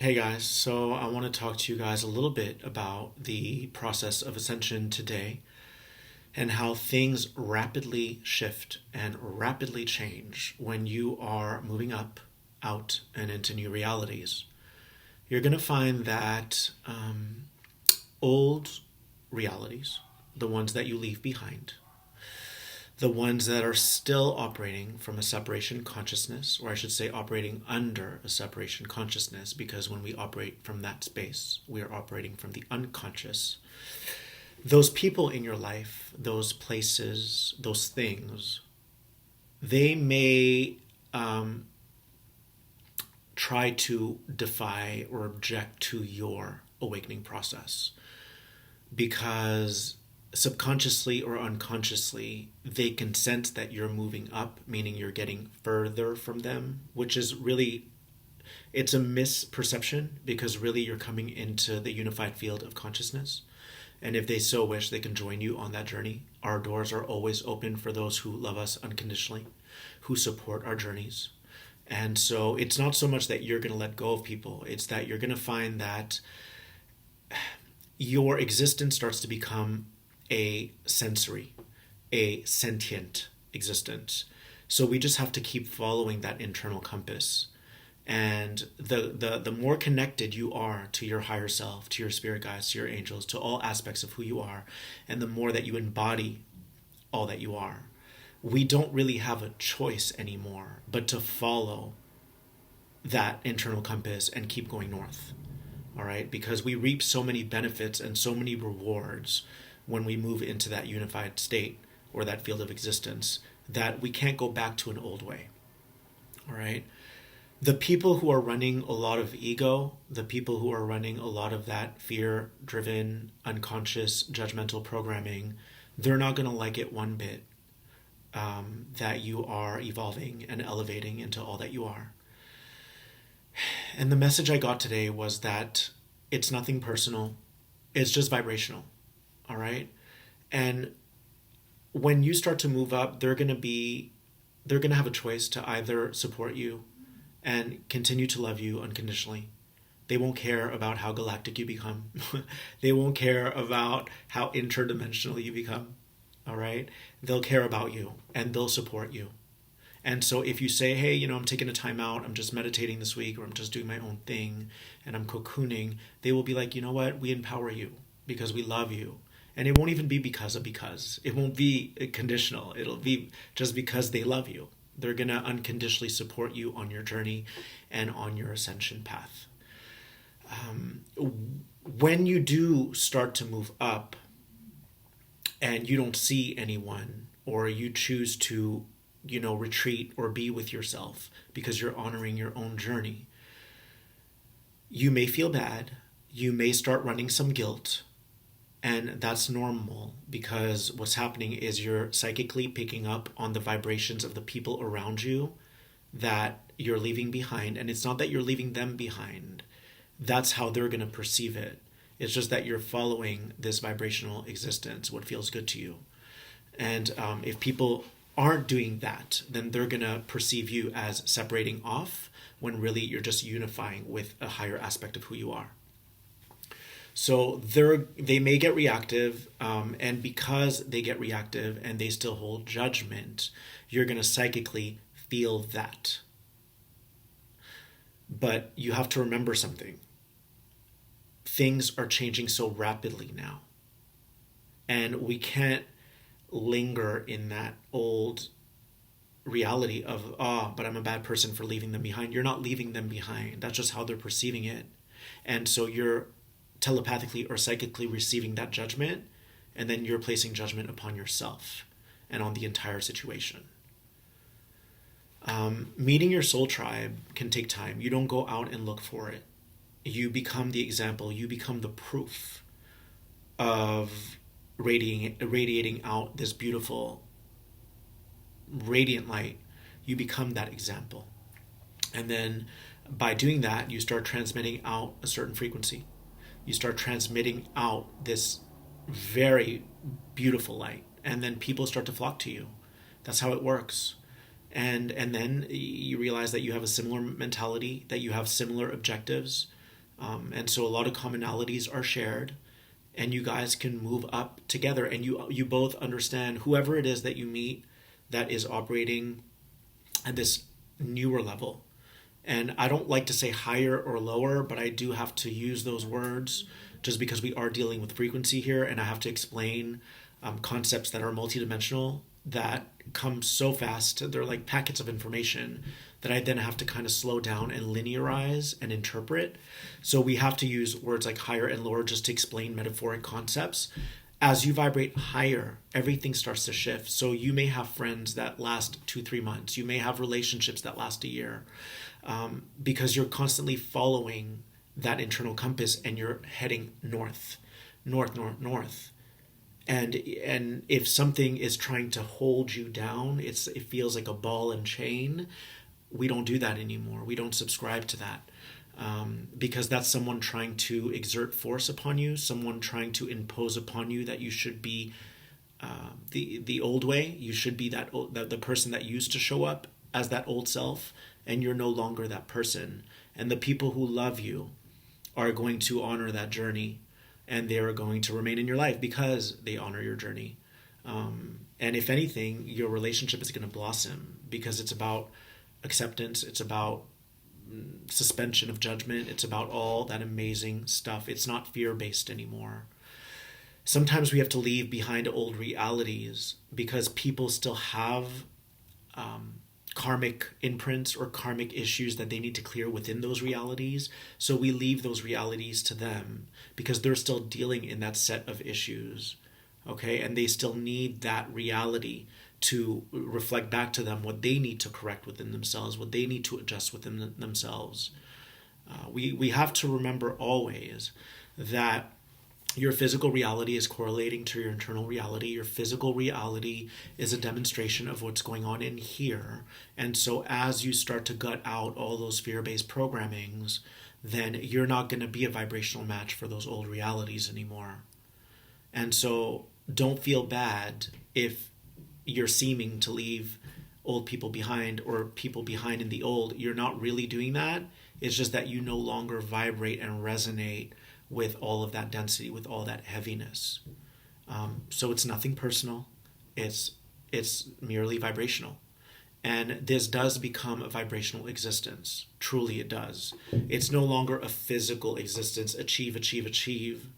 Hey guys, so I want to talk to you guys a little bit about the process of ascension today and how things rapidly shift and rapidly change when you are moving up, out, and into new realities. You're going to find that old realities, the ones that you leave behind, the ones that are still operating from a separation consciousness, or I should say, operating under a separation consciousness, because when we operate from that space, we are operating from the unconscious. Those people in your life, those places, those things, they may try to defy or object to your awakening process because subconsciously or unconsciously, they can sense that you're moving up, meaning you're getting further from them, which is really, it's a misperception because really you're coming into the unified field of consciousness. And if they so wish, they can join you on that journey. Our doors are always open for those who love us unconditionally, who support our journeys. And so it's not so much that you're going to let go of people, it's that you're going to find that your existence starts to become a sensory, a sentient existence. So we just have to keep following that internal compass. And the more connected you are to your higher self, to your spirit guides, to your angels, to all aspects of who you are, and the more that you embody all that you are, we don't really have a choice anymore but to follow that internal compass and keep going north. All right? Because we reap so many benefits and so many rewards when we move into that unified state or that field of existence that we can't go back to an old way. All right? The people who are running a lot of ego, the people who are running a lot of that fear-driven, unconscious, judgmental programming, they're not going to like it one bit that you are evolving and elevating into all that you are. And the message I got today was that it's nothing personal. It's just vibrational. All right? And when you start to move up, they're going to have a choice to either support you and continue to love you unconditionally. They won't care about how galactic you become. They won't care about how interdimensional you become. All right? They'll care about you and they'll support you. And so if you say, hey, I'm taking a time out, I'm just meditating this week, or I'm just doing my own thing, and I'm cocooning, they will be like, you know what? We empower you because we love you. And it won't even be because. It won't be conditional. It'll be just because they love you. They're going to unconditionally support you on your journey and on your ascension path. When you do start to move up and you don't see anyone, or you choose to retreat or be with yourself because you're honoring your own journey, you may feel bad. You may start running some guilt. And that's normal because what's happening is you're psychically picking up on the vibrations of the people around you that you're leaving behind. And it's not that you're leaving them behind. That's how they're going to perceive it. It's just that you're following this vibrational existence, what feels good to you. And if people aren't doing that, then they're going to perceive you as separating off when really you're just unifying with a higher aspect of who you are. So they may get reactive, and because they get reactive and they still hold judgment, you're going to psychically feel that. But you have to remember something. Things are changing so rapidly now. And we can't linger in that old reality of, but I'm a bad person for leaving them behind. You're not leaving them behind. That's just how they're perceiving it. And so you're telepathically or psychically receiving that judgment, and then you're placing judgment upon yourself and on the entire situation. Meeting your soul tribe can take time. You don't go out and look for it. You become the example. You become the proof of radiating out this beautiful, radiant light. You become that example. And then by doing that, you start transmitting out a certain frequency. You start transmitting out this very beautiful light, and then people start to flock to you. That's how it works. And then you realize that you have a similar mentality, that you have similar objectives, And so a lot of commonalities are shared, and you guys can move up together, and you both understand whoever it is that you meet that is operating at this newer level. And I don't like to say higher or lower, but I do have to use those words just because we are dealing with frequency here, and I have to explain concepts that are multidimensional that come so fast. They're like packets of information that I then have to kind of slow down and linearize and interpret. So we have to use words like higher and lower just to explain metaphoric concepts. As you vibrate higher, everything starts to shift. So you may have friends that last 2-3 months. You may have relationships that last a year, because you're constantly following that internal compass and you're heading north, north, north, north. And if something is trying to hold you down, it feels like a ball and chain. We don't do that anymore. We don't subscribe to that, because that's someone trying to exert force upon you, someone trying to impose upon you that you should be the old way. You should be the person that used to show up as that old self, and you're no longer that person. And the people who love you are going to honor that journey, and they are going to remain in your life because they honor your journey. And if anything, your relationship is going to blossom because it's about acceptance. It's about suspension of judgment. It's about all that amazing stuff. It's not fear-based anymore. Sometimes we have to leave behind old realities because people still have karmic imprints or karmic issues that they need to clear within those realities. So we leave those realities to them because they're still dealing in that set of issues. Okay, and they still need that reality to reflect back to them what they need to correct within themselves, what they need to adjust within themselves. We have to remember always that your physical reality is correlating to your internal reality. Your physical reality is a demonstration of what's going on in here. And so as you start to gut out all those fear-based programmings, then you're not going to be a vibrational match for those old realities anymore. And so don't feel bad if you're seeming to leave old people behind or people behind in the old. You're not really doing that. It's just that you no longer vibrate and resonate with all of that density, with all that heaviness. So it's nothing personal. It's merely vibrational. And this does become a vibrational existence. Truly it does. It's no longer a physical existence, achieve, achieve, achieve.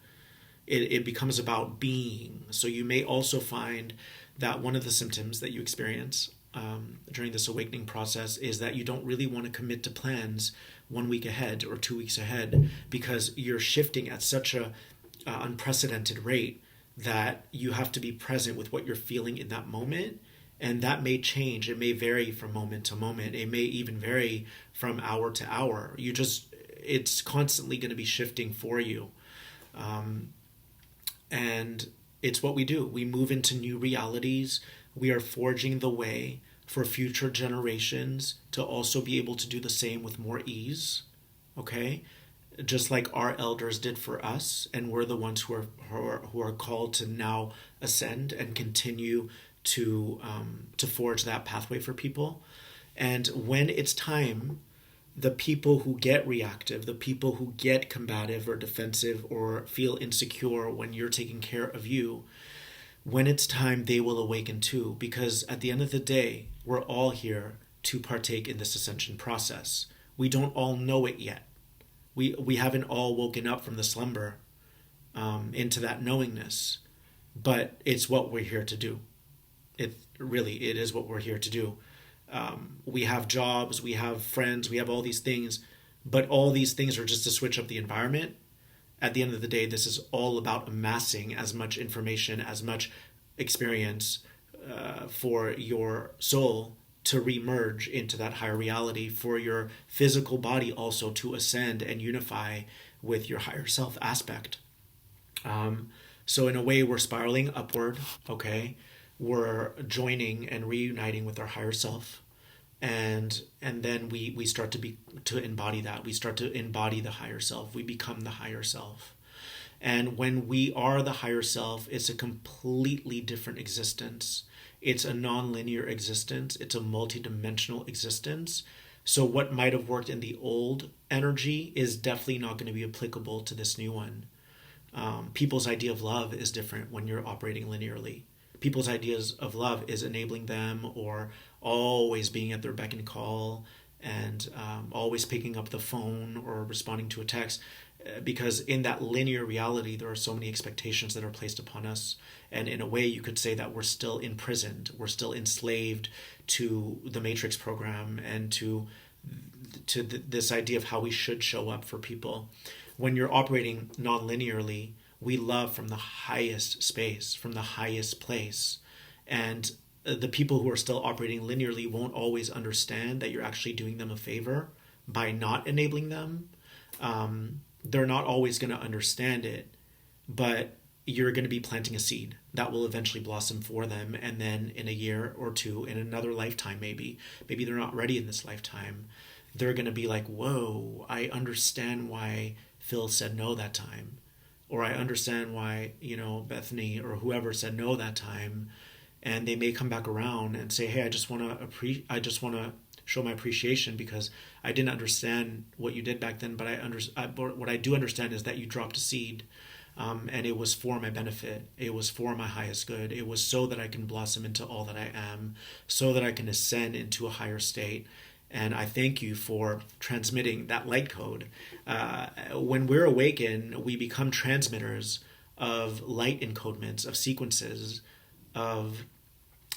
It becomes about being. So you may also find that one of the symptoms that you experience during this awakening process is that you don't really want to commit to plans 1 week ahead or 2 weeks ahead because you're shifting at such a unprecedented rate that you have to be present with what you're feeling in that moment. And that may change. It may vary from moment to moment. It may even vary from hour to hour. It's constantly going to be shifting for you. And it's what we do. We move into new realities. We are forging the way for future generations to also be able to do the same with more ease. Okay? Just like our elders did for us, and we're the ones who are called to now ascend and continue to forge that pathway for people. And when it's time, the people who get reactive, the people who get combative or defensive or feel insecure when you're taking care of you, when it's time, they will awaken too. Because at the end of the day, we're all here to partake in this ascension process. We don't all know it yet. We haven't all woken up from the slumber into that knowingness. But it's what we're here to do. It is what we're here to do. We have jobs, we have friends, we have all these things, but all these things are just to switch up the environment. At the end of the day, this is all about amassing as much information, as much experience for your soul to remerge into that higher reality, for your physical body also to ascend and unify with your higher self aspect. So in a way, we're spiraling upward, okay? We're joining and reuniting with our higher self. And then we start to embody that. We start to embody the higher self. We become the higher self. And when we are the higher self, it's a completely different existence. It's a non-linear existence. It's a multidimensional existence So what might have worked in the old energy is definitely not going to be applicable to this new one. People's idea of love is different when you're operating linearly. People's ideas of love is enabling them, or always being at their beck and call, and always picking up the phone or responding to a text, because in that linear reality there are so many expectations that are placed upon us, and in a way you could say that we're still imprisoned, we're still enslaved to the matrix program, and to this idea of how we should show up for people. When you're operating non-linearly, we love from the highest space, from the highest place. And the people who are still operating linearly won't always understand that you're actually doing them a favor by not enabling them. They're not always going to understand it, but you're going to be planting a seed that will eventually blossom for them. And then in a year or two, in another lifetime, maybe they're not ready in this lifetime, they're going to be like, whoa, I understand why Phil said no that time. Or I understand why, Bethany or whoever said no that time. And they may come back around and say, hey, I just want to show my appreciation because I didn't understand what you did back then, but what I do understand is that you dropped a seed, and it was for my benefit. It was for my highest good. It was so that I can blossom into all that I am, so that I can ascend into a higher state. And I thank you for transmitting that light code. When we're awakened, we become transmitters of light encodements, of sequences, of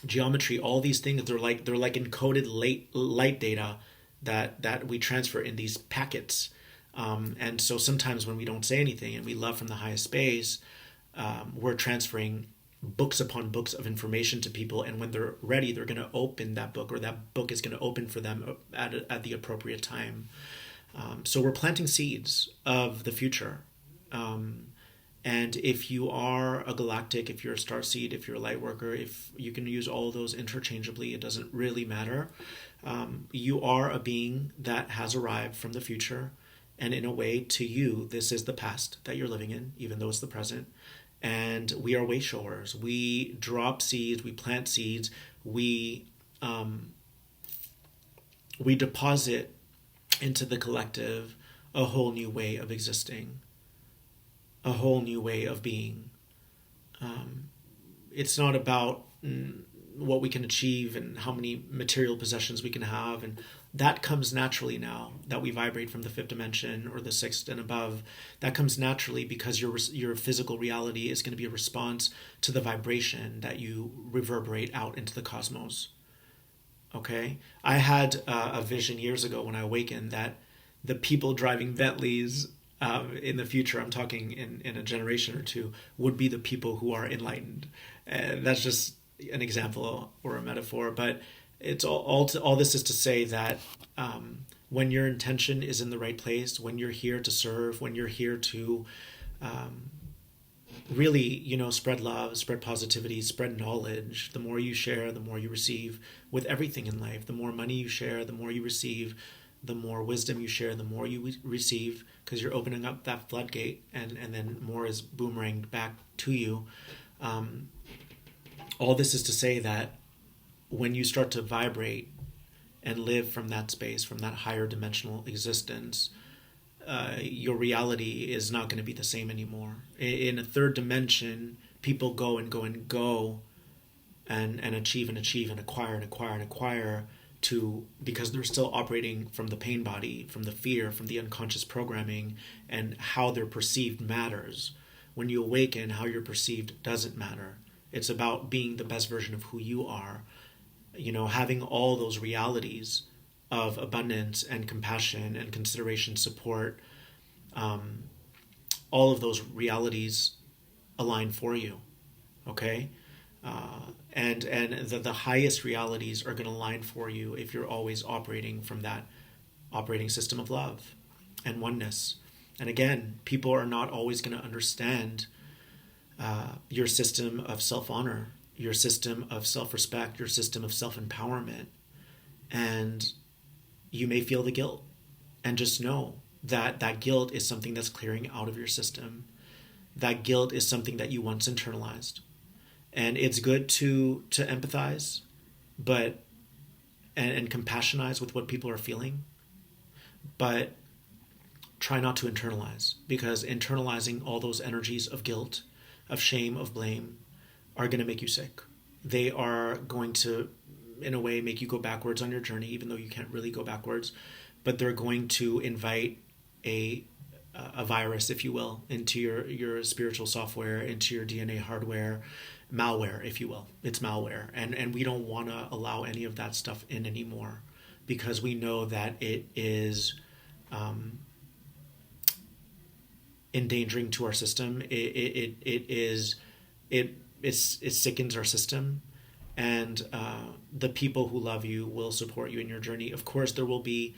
geometry. All these things, they're like encoded light data that we transfer in these packets. And so sometimes when we don't say anything and we love from the highest space, we're transferring books upon books of information to people, and when they're ready, they're going to open that book, or that book is going to open for them at the appropriate time. So we're planting seeds of the future. And if you are a galactic, if you're a star seed, if you're a light worker, if you can use all of those interchangeably, it doesn't really matter. You are a being that has arrived from the future, and in a way, to you, this is the past that you're living in, even though it's the present. And we are way showers. We drop seeds, we plant seeds, we deposit into the collective a whole new way of existing, a whole new way of being. It's not about what we can achieve and how many material possessions we can have, and that comes naturally now that we vibrate from the fifth dimension or the sixth and above. That comes naturally because your physical reality is going to be a response to the vibration that you reverberate out into the cosmos. Okay? I had a vision years ago when I awakened that the people driving Bentleys in the future, I'm talking in a generation or two, would be the people who are enlightened. That's just an example or a metaphor, but it's all this is to say that when your intention is in the right place, when you're here to serve, when you're here to really, spread love, spread positivity, spread knowledge, the more you share, the more you receive with everything in life. The more money you share, the more you receive. The more wisdom you share, the more you receive, because you're opening up that floodgate, and then more is boomeranged back to you. All this is to say that when you start to vibrate and live from that space, from that higher dimensional existence, your reality is not going to be the same anymore. In a third dimension, people go and go and go and achieve and achieve and acquire and acquire and acquire, because they're still operating from the pain body, from the fear, from the unconscious programming, and how they're perceived matters. When you awaken, how you're perceived doesn't matter. It's about being the best version of who you are, having all those realities of abundance and compassion and consideration, support, all of those realities align for you, okay? And the highest realities are going to align for you if you're always operating from that operating system of love and oneness. And again, people are not always going to understand your system of self-honor, your system of self-respect, your system of self-empowerment. And you may feel the guilt. And just know that that guilt is something that's clearing out of your system. That guilt is something that you once internalized. And it's good to empathize, but and compassionize with what people are feeling, but try not to internalize, because internalizing all those energies of guilt, of shame, of blame are going to make you sick. They are going to, in a way, make you go backwards on your journey, even though you can't really go backwards, but they're going to invite a virus, if you will, into your spiritual software, into your DNA hardware, malware, if you will. It's malware. And we don't want to allow any of that stuff in anymore, because we know that it is endangering to our system. It sickens our system, and the people who love you will support you in your journey. Of course, there will be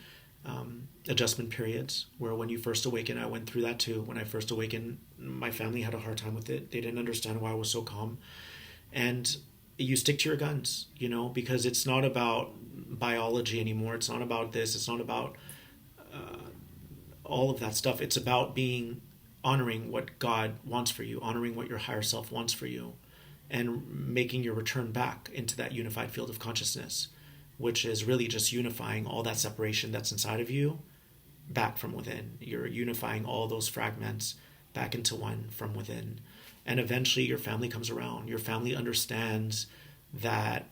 adjustment periods where, when you first awaken, I went through that too. When I first awakened, my family had a hard time with it. They didn't understand why I was so calm. And you stick to your guns, because it's not about biology anymore. It's not about this. It's not about all of that stuff. It's about honoring what God wants for you, honoring what your higher self wants for you, and making your return back into that unified field of consciousness, which is really just unifying all that separation that's inside of you back from within. You're unifying all those fragments back into one from within. And eventually your family comes around. Your family understands that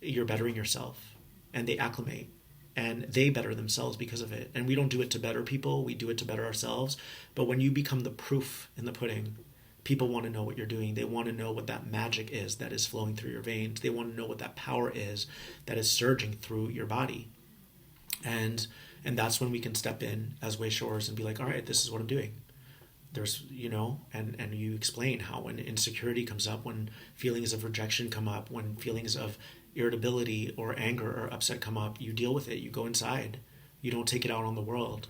you're bettering yourself, and they acclimate, and they better themselves because of it. And we don't do it to better people. We do it to better ourselves. But when you become the proof in the pudding, people want to know what you're doing. They want to know what that magic is that is flowing through your veins. They want to know what that power is that is surging through your body. And that's when we can step in as way shores and be like, all right, this is what I'm doing. There's, and you explain how when insecurity comes up, when feelings of rejection come up, when feelings of irritability or anger or upset come up, you deal with it. You go inside. You don't take it out on the world.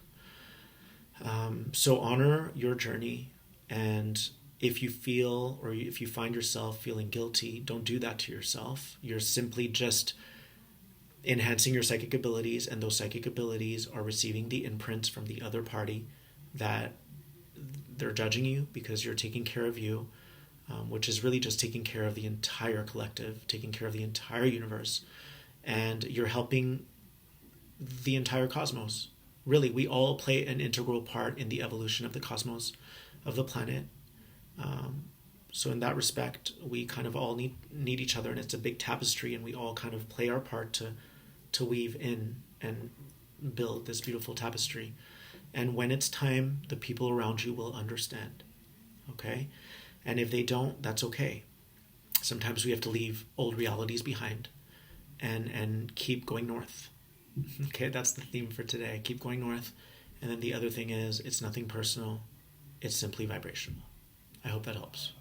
So honor your journey. And if you feel, or if you find yourself feeling guilty, don't do that to yourself. You're simply just enhancing your psychic abilities, and those psychic abilities are receiving the imprints from the other party that they're judging you because you're taking care of you, which is really just taking care of the entire collective, taking care of the entire universe, and you're helping the entire cosmos. Really, we all play an integral part in the evolution of the cosmos, of the planet. So in that respect, we kind of all need each other, and it's a big tapestry, and we all kind of play our part to weave in and build this beautiful tapestry. And when it's time, the people around you will understand. Okay? And if they don't, that's okay. Sometimes we have to leave old realities behind and keep going north. Okay, that's the theme for today. Keep going north. And then the other thing is, it's nothing personal. It's simply vibrational. I hope that helps.